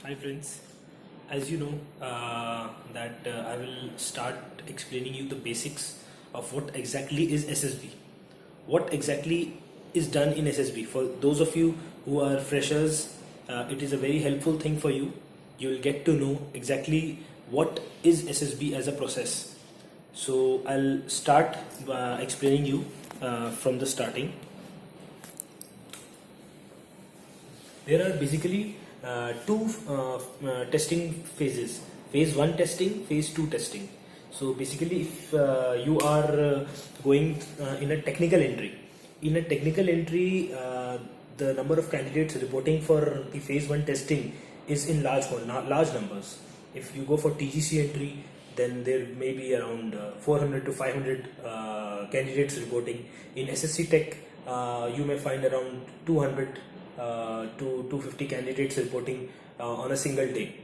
Hi friends, as you know that I will start explaining you the basics of what exactly is SSB. What exactly is done in SSB. For those of you who are freshers, it is a very helpful thing for you. You will get to know exactly what is SSB as a process. So I'll start explaining you from the starting. There are basically two testing phases: phase 1 testing, phase 2 testing. So basically, if you are going in a technical entry, the number of candidates reporting for the phase 1 testing is in large numbers. If you go for TGC entry, then there may be around 400 to 500 candidates reporting. In SSC Tech, you may find around 200 to 250 candidates reporting on a single day.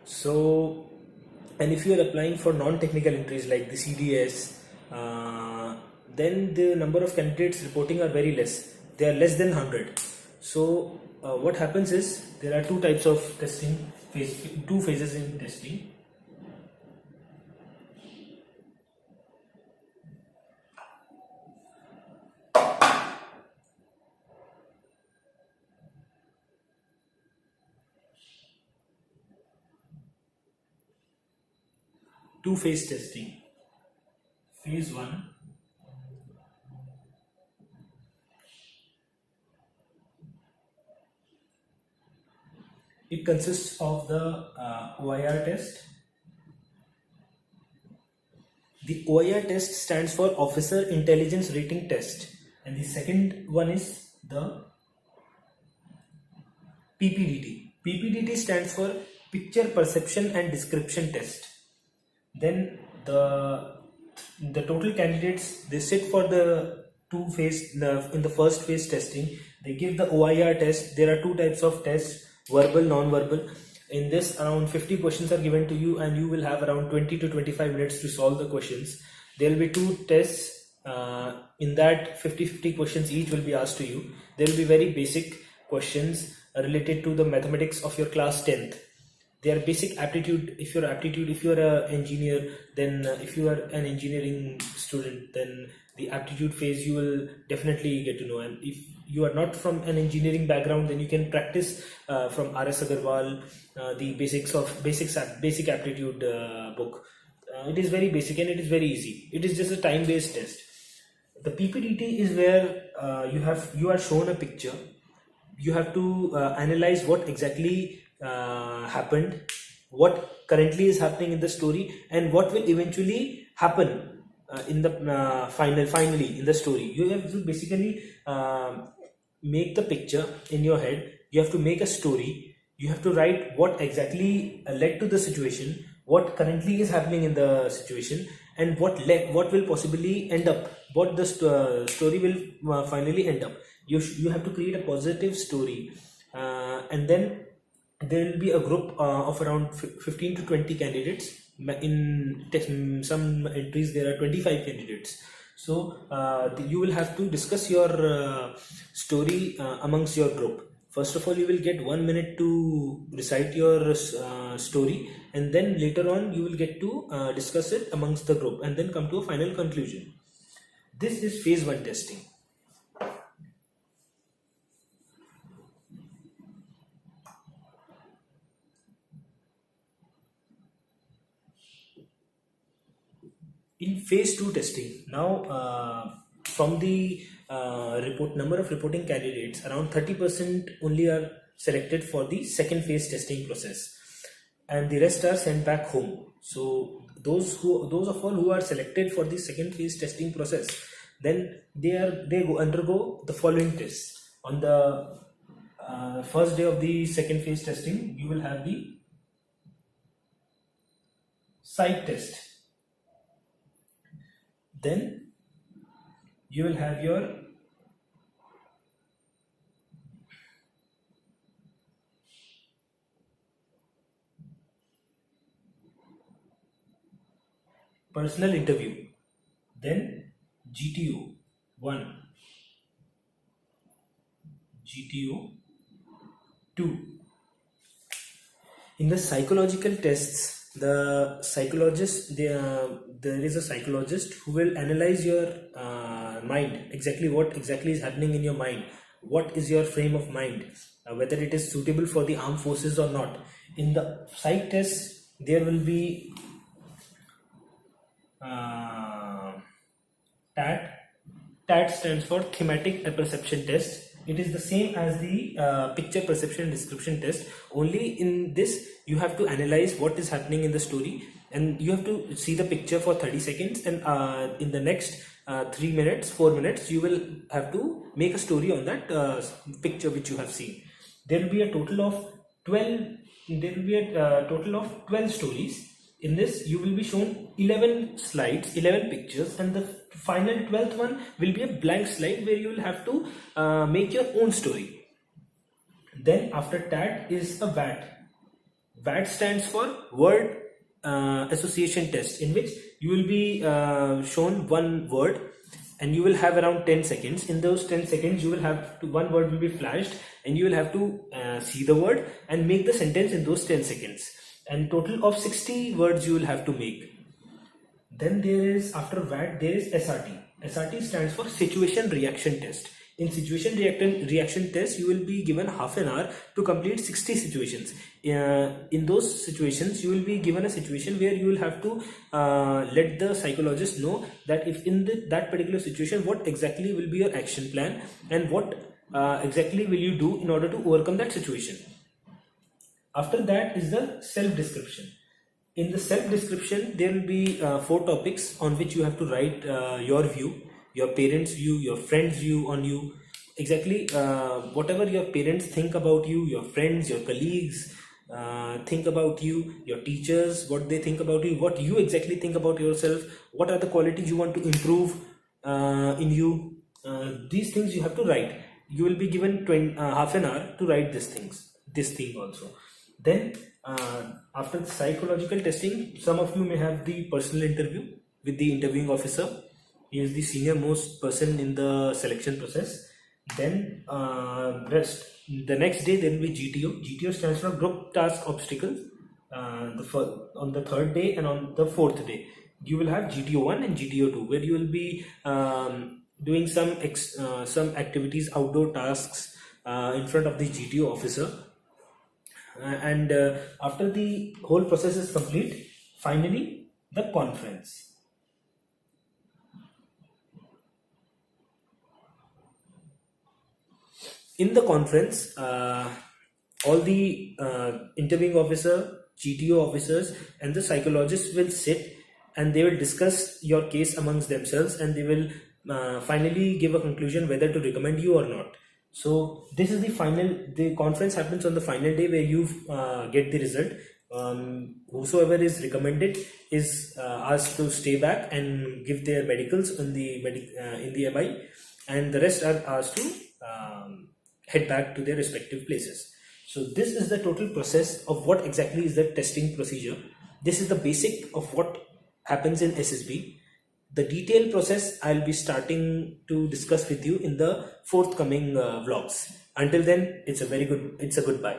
So, and if you are applying for non-technical entries like the CDS, then the number of candidates reporting are very less. They are less than 100. So what happens is there are two types of testing, two phases in testing. Two-phase testing. Phase 1. It consists of the OIR test. The OIR test stands for Officer Intelligence Rating Test, and the second one is the PPDT. PPDT stands for Picture Perception and Description Test. Then the total candidates, they sit for the in the first phase testing. They give the OIR test. There are two types of tests: verbal, non-verbal. In this, around 50 questions are given to you, and you will have around 20 to 25 minutes to solve the questions. There will be two tests. In that 50 questions each will be asked to you. There will be very basic questions related to the mathematics of your class 10th. They are basic aptitude. If you're an engineer, then if you are an engineering student, then the aptitude phase you will definitely get to know. And if you are not from an engineering background, then you can practice from R.S. Agarwal the basic aptitude book. It is very basic and it is very easy. It is just a time-based test. The PPDT is where you are shown a picture. You have to analyze what exactly happened, what currently is happening in the story, and what will eventually happen in the finally in the story. You have to basically make the picture in your head. You have to make a story. You have to write what exactly led to the situation, what currently is happening in the situation, and what will possibly end up, what the story will finally end up. You have to create a positive story, and then there will be a group of around 15 to 20 candidates. In some entries there are 25 candidates. So you will have to discuss your story amongst your group. First of all, you will get 1 minute to recite your story, and then later on you will get to discuss it amongst the group and then come to a final conclusion. This is phase 1 testing. In phase 2 testing, now from the number of reporting candidates, around 30% only are selected for the second phase testing process, and the rest are sent back home. So those of all who are selected for the second phase testing process, then they undergo the following tests. On the first day of the second phase testing, you will have the Psych Test. Then you will have your personal interview, then GTO 1, GTO 2, In the psychological tests, the psychologist, there is a psychologist who will analyze your mind, exactly what exactly is happening in your mind, what is your frame of mind, whether it is suitable for the armed forces or not. In the psych test, there will be TAT. TAT stands for Thematic Apperception Test. It is the same as the picture perception and description test. Only in this, you have to analyze what is happening in the story, and you have to see the picture for 30 seconds, and in the next 3 minutes, 4 minutes, you will have to make a story on that picture which you have seen. There will be a total of 12 stories. In this, you will be shown 11 slides, 11 pictures, and the final 12th one will be a blank slide where you will have to make your own story. Then after TAT is a VAT. VAT stands for Word Association Test, in which you will be shown one word, and you will have around 10 seconds. In those 10 seconds, you will have to, one word will be flashed, and you will have to see the word and make the sentence in those 10 seconds. And total of 60 words you will have to make. Then there is, after VAT, there is SRT. SRT stands for Situation Reaction Test. In Situation Reaction Test, you will be given half an hour to complete 60 situations. In those situations, you will be given a situation where you will have to let the psychologist know that if in that particular situation, what exactly will be your action plan, and what exactly will you do in order to overcome that situation. After that is the self-description. In the self-description, there will be 4 topics on which you have to write your view, your parents' view, your friends' view on you. Exactly whatever your parents think about you, your friends, your colleagues think about you, your teachers, what they think about you, what you exactly think about yourself, what are the qualities you want to improve in you. These things you have to write. You will be given half an hour to write this thing also. Then after the psychological testing, some of you may have the personal interview with the interviewing officer. He is the senior most person in the selection process. Then the next day there will be GTO. GTO stands for Group Task Obstacles. On the 3rd day and on the 4th day, you will have GTO 1 and GTO 2, where you will be doing some activities, outdoor tasks in front of the GTO officer. And after the whole process is complete, finally the conference. In the conference, all the interviewing officer, GTO officers, and the psychologists will sit, and they will discuss your case amongst themselves, and they will finally give a conclusion whether to recommend you or not. So this is the conference happens on the final day, where you get the result. Whosoever is recommended is asked to stay back and give their medicals in the MI, and the rest are asked to head back to their respective places. So this is the total process of what exactly is the testing procedure. This is the basic of what happens in SSB. The detailed process I'll be starting to discuss with you in the forthcoming vlogs. Until then, it's a goodbye.